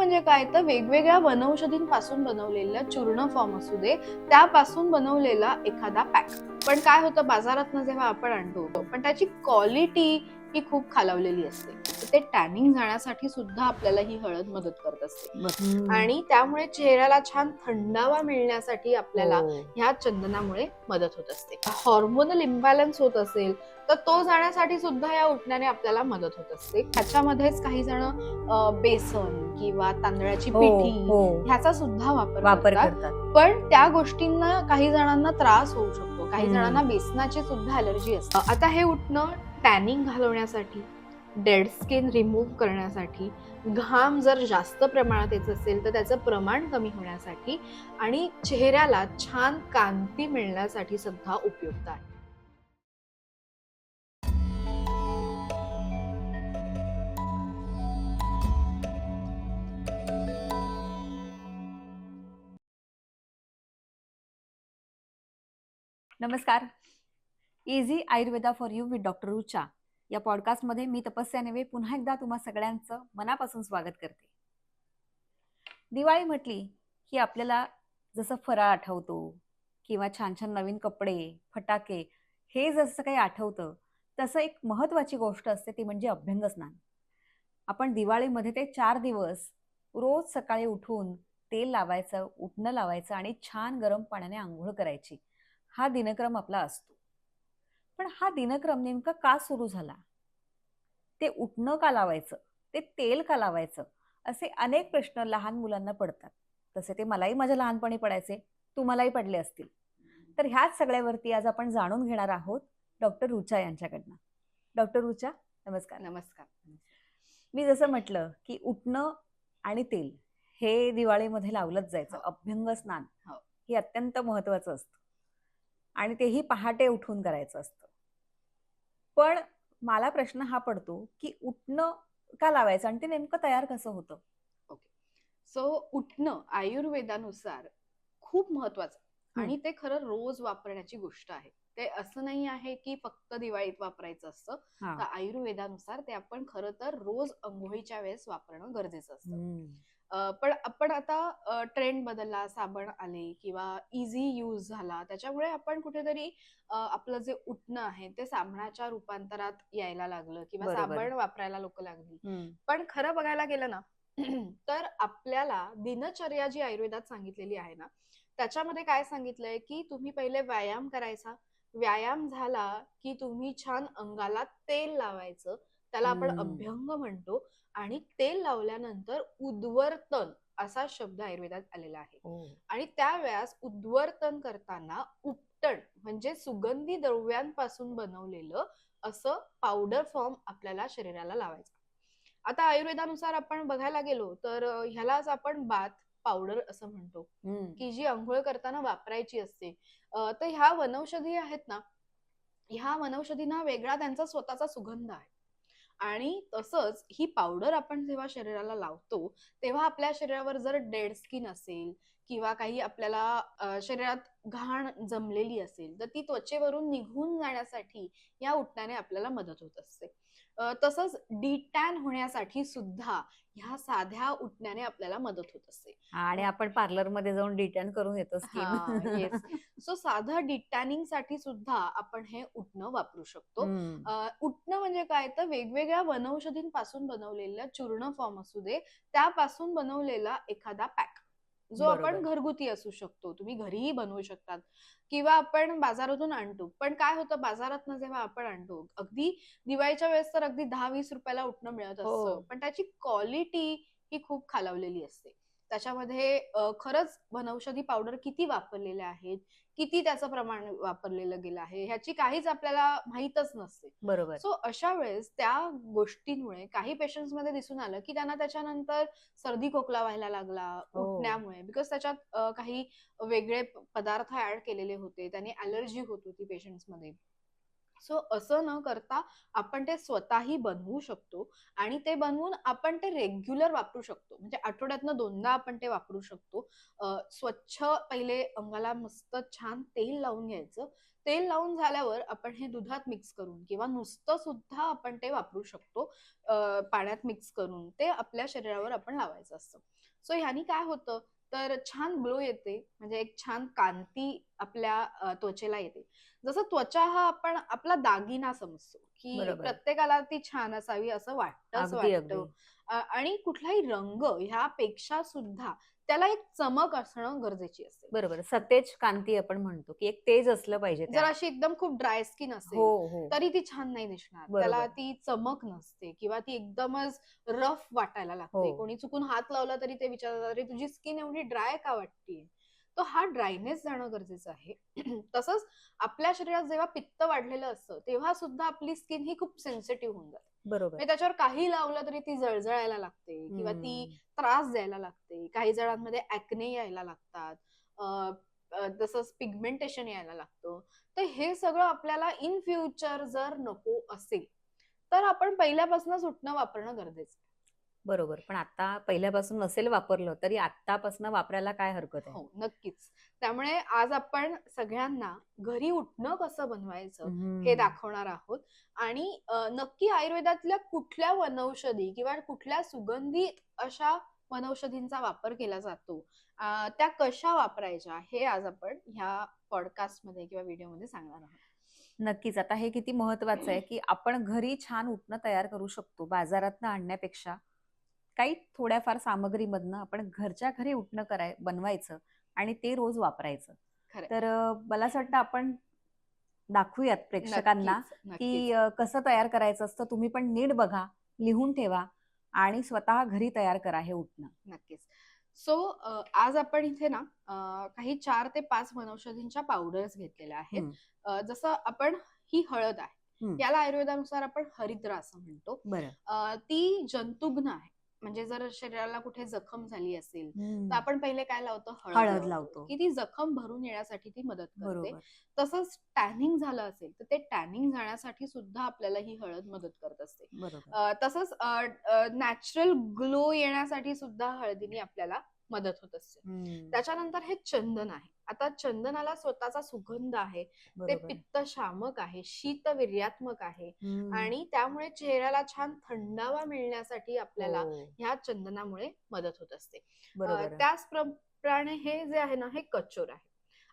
म्हणजे काय तर वेगवेगळ्या वनौषधींपासून बनवलेल्या चूर्ण फॉर्म असू दे, त्यापासून बनवलेला एखादा पॅक. पण काय होतं, बाजारातनं जेव्हा आपण आणतो पण त्याची क्वालिटी ही खूप खालावलेली असते. तर ते टॅनिंग जाण्यासाठी सुद्धा आपल्याला ही हळद मदत करत असते. आणि त्यामुळे चेहऱ्याला छान थंडावा मिळण्यासाठी आपल्याला ह्या चंदनामुळे मदत होत असते. हॉर्मोनल इम्बॅलन्स होत असेल तर तो जाण्यासाठी सुद्धा या उठण्याने आपल्याला मदत होत असते. त्याच्यामध्येच काही जण बेसन किंवा तांदळाची पिठी ह्याचा सुद्धा वापर करतात. पण त्या गोष्टींना काही जणांना त्रास होऊ शकतो, काही जणांना बेसनाची सुद्धा अलर्जी असते. आता हे उठणं टॅनिंग घालवण्यासाठी, डेड स्किन रिमूव्ह करण्यासाठी, घाम जर जास्त प्रमाणात येत असेल तर त्याचं प्रमाण कमी होण्यासाठी आणि चेहऱ्याला छान कांती मिळण्यासाठी सुद्धा उपयुक्त आहे. नमस्कार. Easy Ayurveda for you with doctor Rucha या पॉडकास्टमध्ये मी तपस्या नेवे पुन्हा एकदा तुम्हा सगळ्यांचं मनापासून स्वागत करते. दिवाळी म्हटली की आपल्याला जसं फराळ आठवतो किंवा छान छान नवीन कपडे, फटाके हे जसं काही आठवतं, तसं एक महत्त्वाची गोष्ट असते ती म्हणजे अभ्यंगस्नान. आपण दिवाळीमध्ये ते 4 दिवस रोज सकाळी उठून तेल लावायचं, उटणं लावायचं आणि छान गरम पाण्याने अंघोळ करायची. हा दिनक्रम आपला असतो. पण हा दिनक्रम नेमका का सुरू झाला? ते उठणं का लावायचं? ते तेल का लावायचं? असे अनेक प्रश्न लहान मुलांना पडतात. तसे ते मलाही माझ्या लहानपणी पडायचे, तुम्हालाही पडले असतील. तर ह्याच सगळ्यावरती आज आपण जाणून घेणार आहोत डॉक्टर रुचा यांच्याकडनं. डॉक्टर रुचा, नमस्कार. नमस्कार. मी जसं म्हटलं की उठणं आणि तेल हे दिवाळीमध्ये लावलंच जायचं. अभ्यंग स्नान हे अत्यंत महत्वाचं असतं आणि तेही पहाटे उठून करायचं असतं. पण मला प्रश्न हा पडतो की उठणं का लावायचं आणि ते नेमकं तयार कसं होतं? ओके. सो उठणं आयुर्वेदानुसार खूप महत्वाचं आणि ते खरं रोज वापरण्याची गोष्ट आहे. ते असं नाही आहे की फक्त दिवाळीत वापरायचं असतं. तर आयुर्वेदानुसार ते आपण खरं तर रोज अंघोळीच्या वेळेस वापरणं गरजेचं असतं. पण आपण आता ट्रेंड बदलला, साबण आले किंवा इझी यूज झाला, त्याच्यामुळे आपण कुठेतरी आपलं जे उठणं आहे ते साबणाच्या रूपांतरात यायला लागलं किंवा साबण वापरायला लोक लागली. पण खरं बघायला गेलं ना तर आपल्याला दिनचर्या जी आयुर्वेदात सांगितलेली आहे ना, त्याच्यामध्ये काय सांगितलंय की तुम्ही पहिले व्यायाम करायचा, व्यायाम झाला की तुम्ही छान अंगाला तेल लावायचं, त्याला आपण अभ्यंग म्हणतो. आणि तेल लावल्यानंतर उद्वर्तन असा शब्द आयुर्वेदात आलेला आहे. आणि त्यावेळेस उद्वर्तन करताना उपटण म्हणजे सुगंधी द्रव्यांपासून बनवलेलं असं पावडर फॉर्म आपल्याला शरीराला लावायचं. आता आयुर्वेदानुसार आपण बघायला गेलो तर ह्यालाच आपण बाथ पावडर असं म्हणतो, की जी अंघोळ करताना वापरायची असते. तर ह्या वनौषधी आहेत ना, ह्या वनौषधींना वेगळा त्यांचा स्वतःचा सुगंध आहे. आणि तसंच ही पावडर आपण जेव्हा शरीराला लावतो तेव्हा आपल्या शरीरावर जर डेड स्किन असेल किंवा काही आपल्याला शरीरात घाण जमलेली असेल तर ती त्वचेवरून निघून जाण्यासाठी या उठण्याने आपल्याला मदत होत असते. तसंच डिटॅन होण्यासाठी सुद्धा ह्या साध्या उठण्याने आपल्याला मदत होत असते. आणि आपण पार्लर मध्ये जाऊन डिटॅन करून येतो स्किन. येस. सो साधं डिटॅनिंग साठी सुद्धा आपण हे उठणं वापरू शकतो. उठणं म्हणजे काय तर वेगवेगळ्या वनौषधींपासून बनवलेल्या चूर्ण फॉर्म असू दे, त्यापासून बनवलेला एखादा पॅक जो आपण घरगुती असू शकतो, तुम्ही घरीही बनवू शकतात किंवा आपण बाजारातून आणतो. पण काय होतं, बाजारातनं जेव्हा आपण आणतो अगदी दिवाळीच्या वेळेस तर अगदी 10-20 रुपयाला उठणं मिळत असतं, पण त्याची क्वालिटी ही खूप खालावलेली असते. त्याच्यामध्ये खरंच वनौषधी पावडर किती वापरलेल्या आहेत, किती त्याचं प्रमाण वापरलेलं गेलं आहे ह्याची काहीच आपल्याला माहीतच नसते. बरोबर. सो अशा वेळेस त्या गोष्टींमुळे काही पेशंट्स मध्ये दिसून आलं की त्यांना त्याच्यानंतर सर्दी खोकला व्हायला लागला उठण्यामुळे, बिकॉज त्याच्यात काही वेगळे पदार्थ ऍड केलेले होते, त्याने अलर्जी होत होती पेशंट्स मध्ये. सो असं न करता आपण ते स्वतःही बनवू शकतो आणि ते बनवून आपण ते रेग्युलर वापरू शकतो. म्हणजे आठवड्यातनं 2दा आपण ते वापरू शकतो. स्वच्छ पहिले अंगाला मस्त छान तेल लावून घ्यायचं. तेल लावून झाल्यावर आपण हे दुधात मिक्स करून किंवा नुसतं सुद्धा आपण ते वापरू शकतो. पाण्यात मिक्स करून ते आपल्या शरीरावर आपण लावायचं असतं. सो ह्यानी काय होतं, तर छान ग्लो येते, म्हणजे एक छान कांती आपल्या त्वचेला येते. जसं त्वचा हा आपण आपला दागिना समजतो, की बरोबर. प्रत्येकाला ती छान असावी असं अगदी, वाटतं. अगदी. आणि कुठलाही रंग ह्यापेक्षा सुद्धा त्याला एक चमक असणं गरजेची असते. बरोबर. सतेज कांती आपण म्हणतो, की एक तेज असलं पाहिजे जर त्यात. अशी एकदम खूप ड्राय स्किन हो, असेल, हो. तरी ती छान नाही दिसणार. त्याला बरोबर. ती चमक नसते किंवा ती एकदमच रफ वाटायला हो. लागते. कोणी चुकून हात लावला तरी ते विचारतात, "अरे तुझी स्किन एवढी ड्राय का वाटतीये?" तर हा ड्रायनेस जाणं गरजेचं आहे. तसंच आपल्या शरीरात जेव्हा पित्त वाढलेलं असतं, तेव्हा सुद्धा आपली स्किन ही खूप सेन्सिटिव्ह होऊन जाते. बरोबर. म्हणजे त्याच्यावर काही लावलं तरी ती जळजळायला लागते किंवा ती हं. त्रास द्यायला लागते. काही जणांमध्ये ॲक्ने यायला लागतात. अ, तसंच पिगमेंटेशन यायला लागतं. तर हे सगळं आपल्याला इन फ्युचर जर नको असेल, तर आपण पहिल्यापासूनच उठणं वापरणं गरजेचं आहे. बरोबर. पण आता पहिल्यापासून नसेल वापरलं, तरी आत्तापासून वापरायला काय हरकत आहे? हो, नक्कीच. त्यामुळे आज आपण सगळ्यांना घरी उठणं कसं बनवायचं हे हं. दाखवणार आहोत आणि नक्की आयुर्वेदातल्या कुठल्या वनौषधी किंवा कुठल्या सुगंधित अशा वनौषधींचा वापर केला जातो, त्या कशा वापरायच्या हे आज आपण ह्या पॉडकास्टमध्ये किंवा व्हिडिओमध्ये सांगणार आहोत. नक्कीच. आता हे किती महत्वाचं आहे, की आपण घरी छान उटणं तयार करू शकतो. बाजारातनं आणण्यापेक्षा काही थोड्याफार सामग्रीमधनं आपण घरच्या घरी उटणं बनवायचं आणि ते रोज वापरायचं. खरंय. तर मला असं वाटतं आपण दाखवूयात प्रेक्षकांना, नक्कीच, की नक्कीच. कसं तयार करायचं असतं. तुम्ही पण नीट बघा, लिहून ठेवा आणि स्वतः घरी तयार करा हे उटणं. नक्कीच. सो आज आपण इथे ना काही 4 ते 5 वनौषधींच्या पावडर्स घेतलेल्या आहेत. हं, जसं आपण ही हळद आहे. हं. याला आयुर्वेदानुसार आपण हरिद्र असं म्हणतो. बरं. ती जंतुघ्न आहे. म्हणजे जर शरीराला कुठे जखम झाली असेल, तर हं. आपण पहिले काय लावतो? हळद हळद लावतो, लावतो. की ती जखम भरून येण्यासाठी ती मदत करते. बरोबर, तसंच टॅनिंग झालं असेल, तर ते टॅनिंग जाण्यासाठी सुद्धा आपल्याला ही हळद मदत करत असते. बरोबर. तसंच नॅचरल ग्लो येण्यासाठी सुद्धा हळदीने आपल्याला मदत होत असते. हं. त्याच्यानंतर हे चंदन आहे. आता चंदनाला स्वतःचा सुगंध आहे. ते बरोबर. पित्तशामक आहे, शीतवीर्यात्मक आहे हं. आणि त्यामुळे चेहऱ्याला छान थंडावा मिळण्यासाठी आपल्याला हो. ह्या चंदनामुळे मदत होत असते. बरोबर. त्याचप्रमाणे हे जे आहे ना, हे कचोर आहे.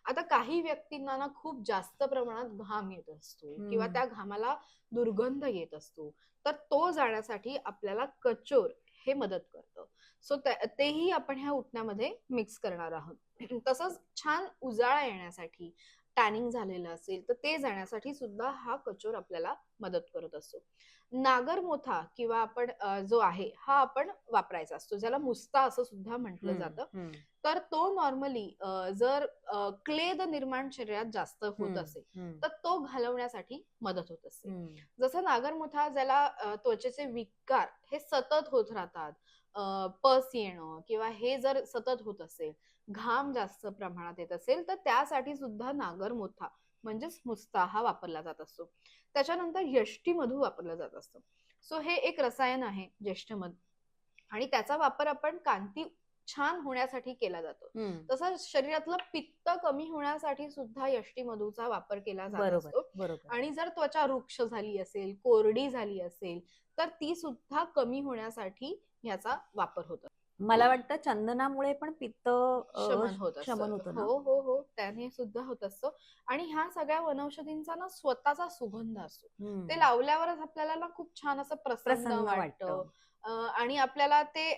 आता काही व्यक्तींना ना खूप जास्त प्रमाणात घाम येत असतो किंवा हं. त्या घामाला दुर्गंध येत असतो. तर तो जाण्यासाठी आपल्याला कचोर हे मदत करतं. सो तेही आपण ह्या उठण्यामध्ये मिक्स करणार आहोत. तसंच छान उजाळा येण्यासाठी, टॅनिंग झालेलं असेल तर ते जाण्यासाठी सुद्धा हा कचोर आपल्याला मदत करत असतो. नागरमोथा किंवा आपण जो आहे हा आपण वापरायचा असतो. ज्याला मुस्ता असं सुद्धा म्हटलं हं, जातं. हं, तर तो नॉर्मली जर क्लेद निर्माण शरीरात जास्त होत हं, असेल, हं, तर तो घालवण्यासाठी मदत होत असते. हं. जसं नागरमोथा ज्याला त्वचेचे विकार हे सतत होत राहतात. पस येणं किंवा हे जर सतत होत असेल, घाम जास्त प्रमाणात येत असेल, तर त्यासाठी सुद्धा नागरमोथा म्हणजेच मुस्ता हा वापरला जात असतो. त्याच्यानंतर यष्टीमधू वापरलं जात असतं. सो हे एक रसायन आहे ज्येष्ठमध आणि त्याचा वापर आपण कांती छान होण्यासाठी केला जातो. हं. तसंच शरीरातलं पित्त कमी होण्यासाठी सुद्धा यष्टीमधूचा वापर केला जात बरोबर, असतो. बरोबर. आणि जर त्वचा रुक्ष झाली असेल, कोरडी झाली असेल, तर ती सुद्धा कमी होण्यासाठी ह्याचा वापर होतो. मला वाटतं चंदनामुळे पण पित्त शमन होत शमन असतं. होतं हो, ना? हो, हो. त्याने सुद्धा होत असतं आणि ह्या सगळ्या वनौषधींचा ना स्वतःचा सुगंध असतो. ते हं. लावल्यावरच आपल्याला ना खूप छान असं प्रसन्न प्रसन्न वाटतं. वाटतं. आणि आपल्याला ते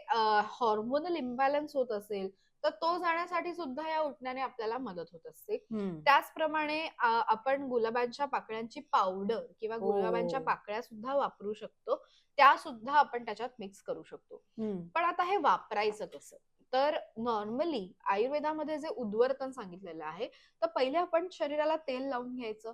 हार्मोनल इम्बॅलन्स होत असेल, तर तो जाण्यासाठी सुद्धा या उठण्याने आपल्याला मदत होत असते. हं. त्याचप्रमाणे आपण गुलाबांच्या पाकळ्यांची पावडर किंवा गुलाबांच्या हो. पाकळ्या सुद्धा वापरू शकतो. त्या सुद्धा आपण त्याच्यात मिक्स करू शकतो. हं. पण आता हे वापरायचं कसं? तर नॉर्मली आयुर्वेदामध्ये जे उद्वर्तन सांगितलेलं आहे, तर पहिले आपण शरीराला तेल लावून घ्यायचं.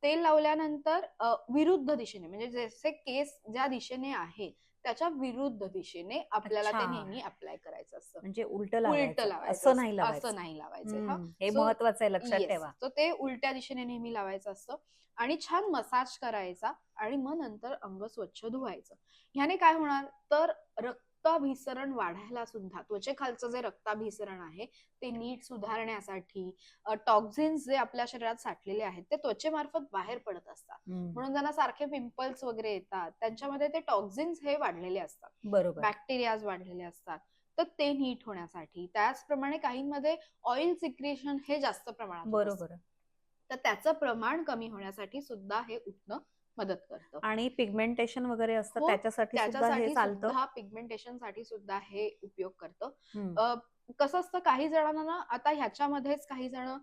तेल लावल्यानंतर विरुद्ध दिशेने म्हणजे जसे केस ज्या दिशेने आहे, त्याच्या विरुद्ध दिशेने आपल्याला ते अच्छा. नेहमी अप्लाय करायचं असतं. म्हणजे उलट उलट लावायचं, लावायचं असं नाही असं लावायचं. नाही लावायचं हा. हे सो महत्वाचं आहे, लक्षात येस, ठेवा. तर ते उलट्या दिशेने नेहमी लावायचं असतं आणि छान मसाज करायचा आणि मग नंतर अंग स्वच्छ धुवायचं. ह्याने काय होणार तर रक्ताभिसरण वाढायला सुद्धा, त्वचेखालचं जे रक्ताभिसरण आहे ते नीट सुधारण्यासाठी, टॉक्झिन्स जे आपल्या शरीरात साठलेले आहेत ते त्वचेमार्फत बाहेर पडत असतात. म्हणून ज्यांना सारखे पिंपल्स वगैरे येतात त्यांच्यामध्ये ते टॉक्झिन्स हे वाढलेले असतात, बरोबर. बॅक्टेरियाज वाढलेले असतात. तर ते नीट होण्यासाठी, त्याचप्रमाणे काहींमध्ये ऑइल सिक्रेशन हे जास्त प्रमाणात होत असतं. बरोबर. तर त्याचं प्रमाण कमी होण्यासाठी सुद्धा हे उठणं मदत करतं. आणि पिगमेंटेशन वगैरे असतं हो, त्याच्यासाठी सुद्धा हे त्याच्यासाठी चालतं. सुद्धा पिगमेंटेशन साठी सुद्धा हे उपयोग करतं. हम्म. कसं असतं काही जणांना ना, आता ह्याच्यामध्येच काही जण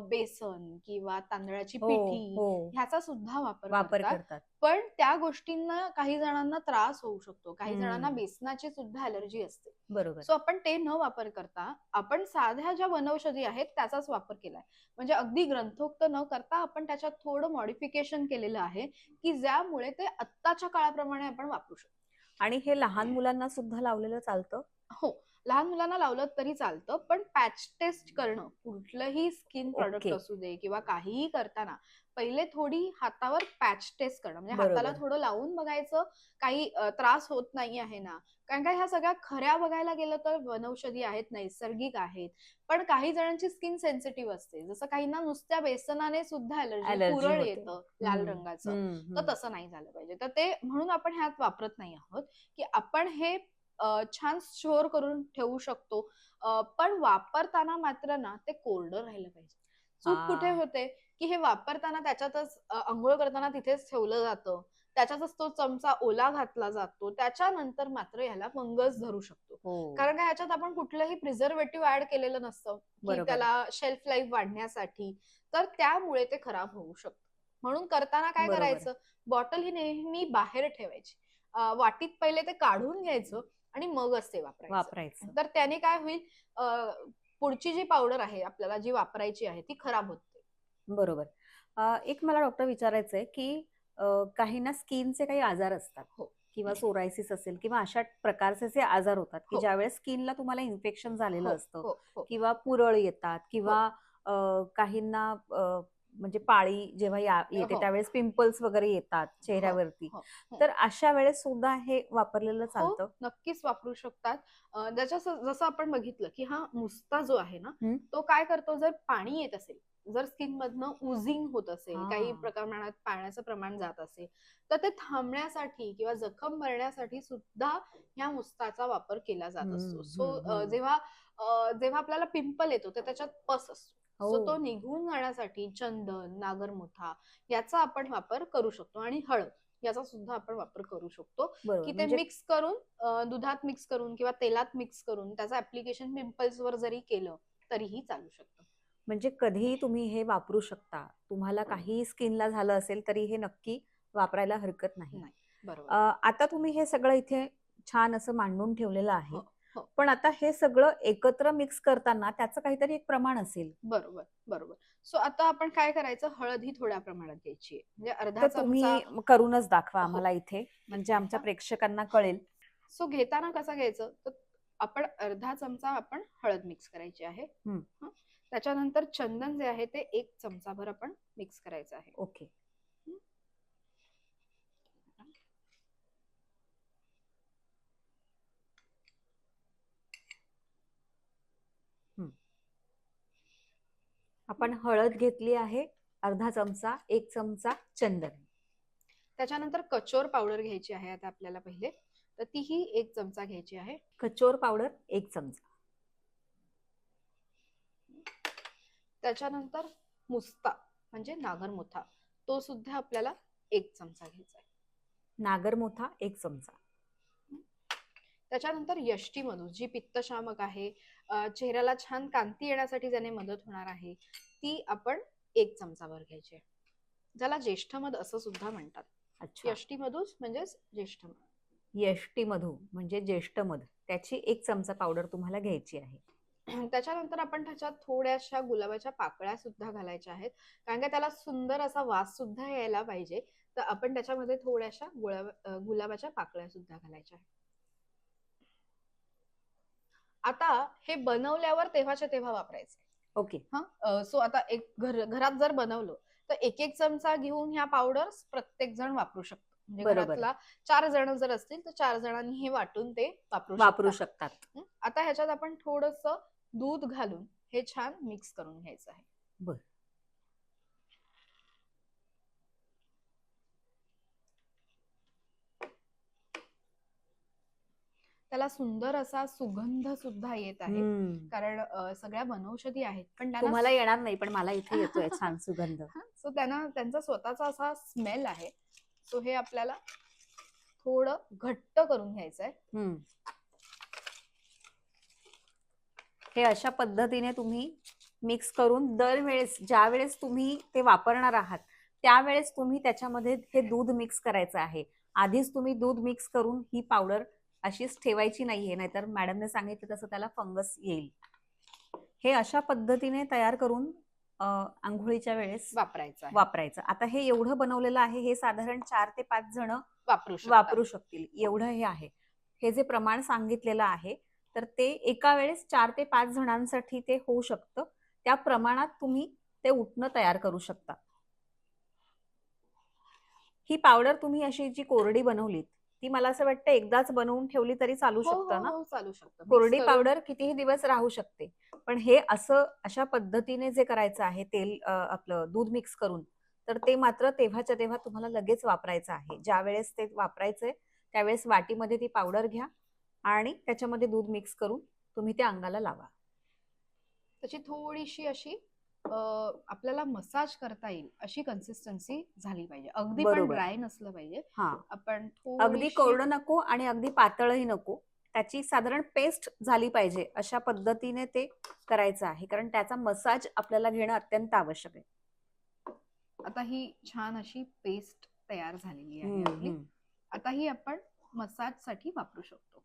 बेसन किंवा तांदळाची हो पिठी हो ह्याचा सुद्धा वापर वापर करतात. करतात. पण त्या गोष्टींना काही जणांना त्रास होऊ शकतो, काही जणांना हम्म. बेसनाची सुद्धा अलर्जी असते. बरोबर. सो आपण ते न वापर करता आपण साध्या ज्या वनौषधी आहेत त्याचाच वापर केलाय. म्हणजे अगदी ग्रंथोक्त न करता आपण त्याच्यात थोडं मॉडिफिकेशन केलेलं आहे की ज्यामुळे ते आत्ताच्या काळाप्रमाणे आपण वापरू शकतो. आणि हे लहान मुलांना सुद्धा लावलेलं चालतं. हो, लहान मुलांना लावलं तरी चालतं, पण पॅच टेस्ट करणं कुठलंही स्किन प्रोडक्ट ओके. असू दे किंवा काहीही करताना पहिले थोडी हातावर पॅच टेस्ट करणं, म्हणजे हाताला बरोबर. थोडं लावून बघायचं काही त्रास होत नाही आहे ना. कारण का ह्या सगळ्या खऱ्या बघायला गेलं तर वनौषधी आहेत, नैसर्गिक आहेत, पण काही जणांची स्किन सेन्सिटिव्ह असते. जसं काहींना नुसत्या बेसनाने सुद्धा अलर्जी, अलर्जी पुरळ होते. येतं लाल रंगाचं. तर तसं नाही झालं पाहिजे. तर ते म्हणून आपण ह्यात वापरत नाही आहोत की आपण हे छान स्टोअर करून ठेवू शकतो. पण वापरताना मात्र ना ते कोरडं राहिलं पाहिजे. चूक कुठे हा. होते की हे वापरताना त्याच्यातच अंघोळ करताना तिथेच ठेवलं जातं, त्याच्यातच तो चमचा ओला घातला जातो, त्याच्यानंतर मात्र ह्याला फंगस धरू शकतो. हो. कारण का ह्याच्यात आपण कुठलंही प्रिझर्वेटिव्ह ऍड केलेलं नसतं की बरोबर. त्याला शेल्फ लाईफ वाढण्यासाठी. तर त्यामुळे ते खराब होऊ शकतं. म्हणून करताना काय बरोबर. करायचं, बॉटल ही नेहमी बाहेर ठेवायची. वाटीत पहिले ते काढून घ्यायचं आणि मगच ते वापरायचं. वापरायचं. तर त्याने काय होईल, पुढची जी पावडर आहे आपल्याला जी वापरायची आहे ती खराब होते. बरोबर. एक मला डॉक्टर विचारायचंय की काहींना स्किनचे काही आजार असतात हो किंवा सोरायसिस असेल किंवा अशा प्रकारचे जे आजार होतात की हो ज्यावेळेस स्किनला तुम्हाला इन्फेक्शन झालेलं हो असतं हो हो किंवा पुरळ येतात हो किंवा काहींना म्हणजे पाळी जेव्हा येते हो त्यावेळेस पिंपल्स वगैरे येतात हो चेहऱ्यावरती, हो हो तर अशा वेळेस सुद्धा हे वापरलेलं हो, चालतं. नक्कीच वापरू शकतात. जसं आपण बघितलं की हा मुस्ता जो आहे ना, हं? तो काय करतो, जर पाणी येत असेल, जर स्किन मधनं उझिंग होत असेल, काही हा. प्रमाणात पाण्याचं प्रमाण जात असेल, तर ते थांबण्यासाठी किंवा जखम भरण्यासाठी सुद्धा ह्या मुस्ताचा वापर केला जात असतो. सो जेव्हा जेव्हा आपल्याला पिंपल येतो तर त्याच्यात पस असतो. हो. सो तो निघून जाण्यासाठी चंदन, नागरमोथा याचा आपण वापर करू शकतो आणि हळद याचा सुद्धा आपण वापर करू शकतो बरोबर. की ते म्हणजे मिक्स करून दुधात मिक्स करून किंवा तेलात मिक्स करून त्याचं ऍप्लिकेशन पिंपल्स वर जरी केलं तरीही चालू शकतं. म्हणजे कधीही तुम्ही हे वापरू शकता. तुम्हाला काही स्किनला झालं असेल तरी हे नक्की वापरायला हरकत नाही. नाही, बरोबर. आता तुम्ही हे सगळं इथे छान असं मांडून ठेवलेलं आहे. हो हो, पण आता हे सगळं एकत्र मिक्स करताना त्याचं काहीतरी एक प्रमाण असेल. बरोबर बरोबर. सो आता आपण काय करायचं, हळद ही थोड्या प्रमाणात घ्यायची आहे, म्हणजे अर्धा तर चमचा. तुम्ही करूनच दाखवा हो, आम्हाला इथे, एक म्हणजे मिनिट आमच्या हा. प्रेक्षकांना कळेल. सो घेताना कसं घ्यायचं, तर आपण अर्धा चमचा आपण हळद मिक्स करायची आहे. हं. हं. त्याच्यानंतर चंदन जे आहे ते 1 चमचाभर आपण मिक्स करायचं आहे. ओके. हं. हं. आपण हळद घेतली आहे अर्धा चमचा, 1 चमचा चंदन. त्याच्यानंतर कचोर पावडर घ्यायची आहे आता आपल्याला पहिले, तर तीही 1 चमचा घ्यायची आहे. कचोर पावडर 1 चमचा. त्याच्यानंतर मुस्ता म्हणजे नागरमोथा, तो सुद्धा आपल्याला 1 चमचा घ्यायचा आहे. नागरमोथा 1 चमचा. त्याच्यानंतर यष्टी मधू जी पित्तशामक आहे, चेहऱ्याला छान कांती येण्यासाठी ज्याने मदत होणार आहे, ती आपण 1 चमचाभर घ्यायची आहे. ज्याला ज्येष्ठ मध असं सुद्धा म्हणतात. अच्छा. यष्टी मधूच म्हणजेच ज्येष्ठ मध. यष्टी मधू म्हणजे ज्येष्ठ मध, त्याची 1 चमचा पावडर तुम्हाला घ्यायची आहे. त्याच्यानंतर आपण त्याच्यात थोड्याशा गुलाबाच्या पाकळ्या सुद्धा घालायच्या आहेत, कारण का त्याला सुंदर असा वास सुद्धा यायला पाहिजे. तर आपण त्याच्यामध्ये थोड्याशा गुलाबाच्या पाकळ्या सुद्धा घालायच्या आहेत. आता हे बनवल्यावर तेव्हाच्या तेव्हा वापरायचं. ओके. सो आता घरात जर बनवलं तर एक एक चमचा घेऊन ह्या पावडर प्रत्येक जण वापरू शकतो. म्हणजे बरोबर. घरातला 4 जण जर असतील तर 4 जणांनी हे वाटून ते वापरू शकतात. आता ह्याच्यात आपण थोडस दूध घालून हे छान मिक्स करून घ्यायचं आहे. बर. त्याला सुंदर असा सुगंध सुद्धा येत आहे. कारण सगळ्या वनौषधी आहेत पण तुम्हाला येणार नाही पण मला इथे येतोय छान सुगंध. सो त्यांचा स्वतःचा असा स्मेल आहे. सो हे आपल्याला थोडं घट्ट करून घ्यायचंय. हे अशा पद्धतीने तुम्ही मिक्स करून दरवेळेस ज्या वेळेस तुम्ही ते वापरणार आहात त्यावेळेस तुम्ही त्याच्यामध्ये हे दूध मिक्स करायचं आहे. आधीच तुम्ही दूध मिक्स करून ही पावडर अशीच ठेवायची नाहीये, नाहीतर मॅडमने सांगितलं तसं त्याला फंगस येईल. हे अशा पद्धतीने तयार करून आंघोळीच्या वेळेस वापरायचं. आता हे एवढं बनवलेलं आहे, हे साधारण 4 ते 5 जण वापरू शकतील एवढं हे आहे. हे जे प्रमाण सांगितलेलं आहे तर ते एका वेळेस 4 ते 5 जणांसाठी ते होऊ शकतं. त्या प्रमाणात तुम्ही ते उटणं तयार करू शकता. ही पावडर तुम्ही अशी जी कोरडी बनवलीत ती मला असं वाटतं एकदाच बनवून ठेवली तरी चालू शकतं ना? चालू शकतं. कोरडी पावडर कितीही दिवस राहू शकते, पण हे असं अशा पद्धतीने जे करायचं आहे तेल आपलं दूध मिक्स करून, तर ते मात्र तेव्हाच्या तेव्हा तुम्हाला लगेच वापरायचं आहे. ज्या वेळेस ते वापरायचंय त्यावेळेस वाटीमध्ये ती पावडर घ्या आणि त्याच्यामध्ये दूध मिक्स करून तुम्ही ते अंगाला लावा. त्याची थोडीशी अशी आपल्याला मसाज करता येईल अशी कन्सिस्टन्सी झाली पाहिजे. अगदी पण ड्राय नसलं पाहिजे. आपण अगदी कोरडं नको आणि अगदी पातळही नको, त्याची साधारण पेस्ट झाली पाहिजे अशा पद्धतीने ते करायचं आहे, कारण त्याचा मसाज आपल्याला घेणं अत्यंत आवश्यक आहे. आता ही छान अशी पेस्ट तयार झालेली आहे आपली. आता ही आपण मसाज साठी वापरू शकतो.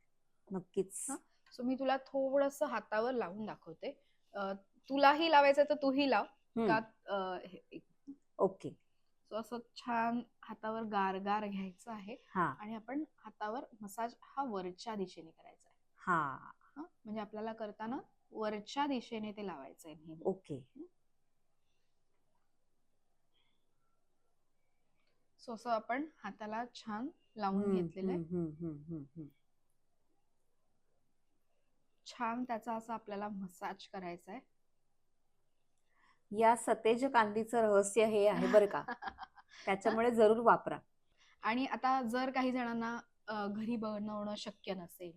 नक्कीच. सो मी तुला थोडस हातावर लावून दाखवते. तुलाही लावायचं तर तूही लाव. ओके. सो असं छान हातावर गारगार घ्यायचं आहे आणि आपण हातावर मसाज हा वरच्या दिशेने करायचा आहे. म्हणजे आपल्याला करताना वरच्या दिशेने ते लावायचं आहे. ओके. सो असं आपण हाताला छान लावून घेतलेलं आहे. छान त्याचा असा आपल्याला मसाज करायचा आहे. या सतेज कांतीचं रहस्य हे आहे बरं का. त्याच्यामुळे जरूर वापरा. आणि आता जर काही जणांना घरी बनवणं शक्य नसेल,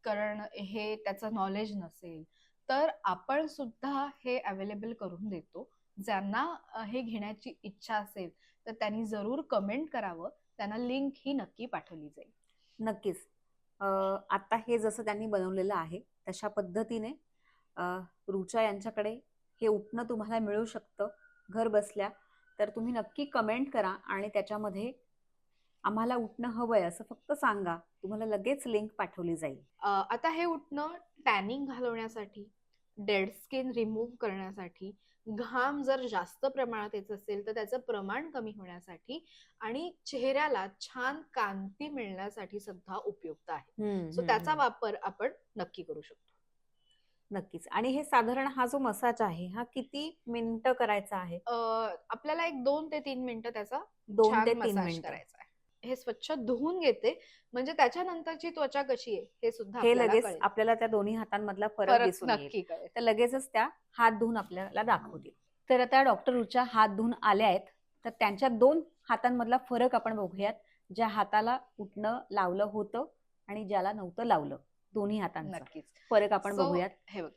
कारण हे त्याचं नॉलेज नसेल, तर आपण सुद्धा हे अवेलेबल करून देतो. ज्यांना हे घेण्याची इच्छा असेल तर त्यांनी जरूर कमेंट करावं. त्यांना लिंक ही नक्की पाठवली जाईल. नक्कीच. आता हे जसं त्यांनी बनवलेलं आहे तशा पद्धतीने रुचा यांच्याकडे हे उटणं तुम्हाला मिळू शकतं घर बसल्या. तर तुम्ही नक्की कमेंट करा आणि त्याच्यामध्ये आम्हाला उटणं हवंय असं फक्त सांगा, तुम्हाला लगेच लिंक पाठवली जाईल. आता हे उटणं टॅनिंग घालवण्यासाठी, डेड स्किन रिमूव्ह करण्यासाठी, घाम जर जास्त प्रमाणात येत असेल तर त्याचं प्रमाण कमी होण्यासाठी आणि चेहऱ्याला छान कांती मिळण्यासाठी सुद्धा उपयुक्त आहे. सो त्याचा वापर आपण नक्की करू शकतो. नक्कीच. आणि हे साधारण हा जो मसाज आहे हा किती मिनिटं करायचा आहे? आपल्याला एक 2 ते 3 मिनिटं त्याचा 2 ते 3 मसाज मिनिटं करायचा आहे. हे स्वच्छ धुवून घेते म्हणजे त्याच्यानंतरची त्वचा कशी आहे हे सुद्धा हे लगेच आपल्याला त्या दोन्ही हातांमधला फरक दिसून येईल. तर लगेचच त्या हात धुवून आपल्याला दाखवतील. तर आता डॉक्टर रुचा हात धुवून आल्या आहेत, तर त्यांच्या 2 हातांमधला फरक आपण बघूयात. ज्या हाताला उटणं लावलं होतं आणि ज्याला नव्हतं लावलं, दोन्ही हातांचा नक्कीच फरक आपण बघूयात. हे बघ,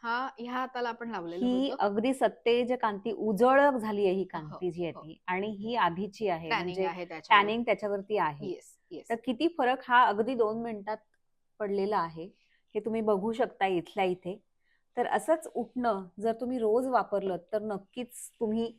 ह्या हाताला आपण लावलेलं ही होतं. अगदी सत्तेज कांती उजळक झाली आहे ही कांती जी आहे ती, आणि ही आधीची आहे म्हणजे टॅनिंग त्याच्यावरती आहे. तर किती फरक हा अगदी 2 मिनिटात पडलेला आहे हे तुम्ही बघू शकता इथल्या इथे. तर असंच उटणं जर तुम्ही रोज वापरलं तर नक्कीच तुम्ही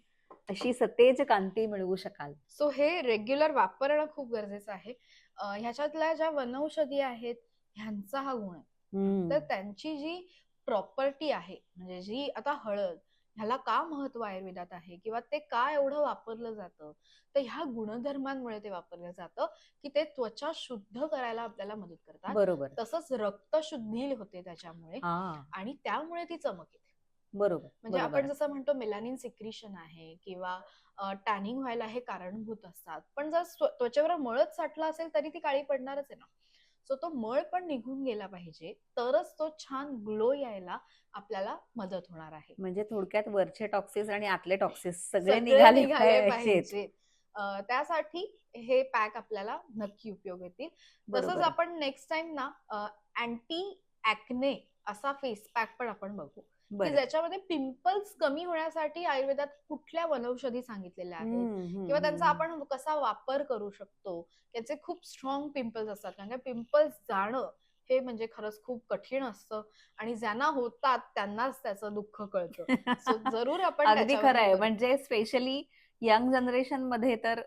अशी सतेज कांती मिळवू शकाल. सो हे रेग्युलर वापरणं खूप गरजेचं आहे. ह्याच्यातल्या ज्या वनौषधी आहेत ह्यांचा हा गुण आहे. तर त्यांची जी प्रॉपर्टी आहे म्हणजे जी आता हळद ह्याला का महत्व आयुर्वेदात आहे किंवा ते का एवढं वापरलं जातं, तर ह्या गुणधर्मांमुळे ते वापरलं जातं की ते त्वचा शुद्ध करायला आपल्याला मदत करतात. बरोबर. तसंच रक्तशुद्धी होते त्याच्यामुळे हा. आणि त्यामुळे ती चमक येते. बरोबर म्हणजे बरोबर आपण जसं म्हणतो मेलानिन सिक्रिशन आहे किंवा टॅनिंग व्हायला हे कारणभूत असतात, पण जर त्वचेवर मळच साठला असेल तरी ती काळी पडणारच आहे ना. सो तो मळ पण निघून गेला पाहिजे, तरच तो छान ग्लो यायला आपल्याला मदत होणार आहे. म्हणजे थोडक्यात वरचे टॉक्सिस आणि आतले टॉक्सिस सगळे सगळे निघाले निघाले पाहिजेत. पाहिजेत. त्यासाठी हे पॅक आपल्याला नक्की उपयोग येतील. तसंच बरोबर. आपण नेक्स्ट टाइम ना अँटी ऍक्ने असा फेस पॅक पण आपण बघू, की बरं. ज्याच्यामध्ये पिंपल्स कमी होण्यासाठी आयुर्वेदात कुठल्या वनौषधी सांगितलेल्या आहेत किंवा त्यांचा आपण कसा वापर करू शकतो. त्याचे खूप स्ट्रॉंग पिंपल्स असतात, कारण पिंपल्स जाणं हे म्हणजे खरंच खूप कठीण असतं आणि ज्यांना होतात त्यांनाच त्याचं दुःख कळतं. सो जरूर आपण अगदी खरं आहे. त्याच्यावर म्हणजे स्पेशली यंग जनरेशन मध्ये तर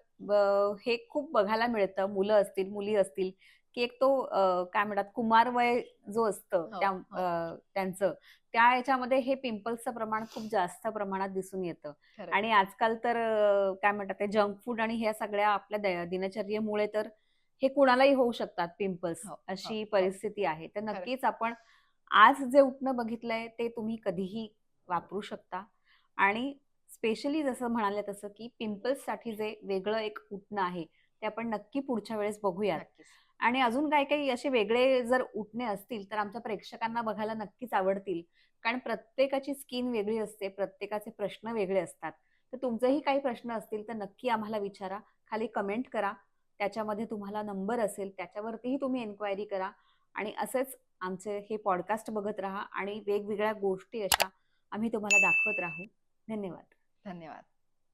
हे खूप बघायला मिळतं. मुलं असतील, मुली असतील, की एक तो काय म्हणतात कुमार वय जो असतं त्यांचं त्या याच्यामध्ये हे पिंपल्सचं प्रमाण खूप जास्त प्रमाणात दिसून येतं. आणि आजकाल तर काय म्हणतात ते जंक फूड आणि ह्या सगळ्या आपल्या दिनचर्येमुळे तर हे कुणालाही होऊ शकतात पिंपल्स, अशी परिस्थिती आहे. तर नक्कीच आपण आज जे उठणं बघितलंय ते तुम्ही कधीही वापरू शकता. आणि स्पेशली जसं म्हणाले तसं की पिंपल्ससाठी जे वेगळं एक उठणं आहे ते आपण नक्की पुढच्या वेळेस बघूयात. आणि अजून काही काही असे वेगळे जर उठणे असतील तर आमच्या प्रेक्षकांना बघायला नक्कीच आवडतील, कारण प्रत्येकाची स्किन वेगळी असते, प्रत्येकाचे प्रश्न वेगळे असतात. तर तुमचेही काही प्रश्न असतील तर नक्की आम्हाला विचारा, खाली कमेंट करा. त्याच्यामध्ये तुम्हाला नंबर असेल त्याच्यावरतीही तुम्ही एन्क्वायरी करा. आणि असेच आमचे हे पॉडकास्ट बघत राहा आणि वेगवेगळ्या गोष्टी अशा आम्ही तुम्हाला दाखवत राहू. धन्यवाद. धन्यवाद.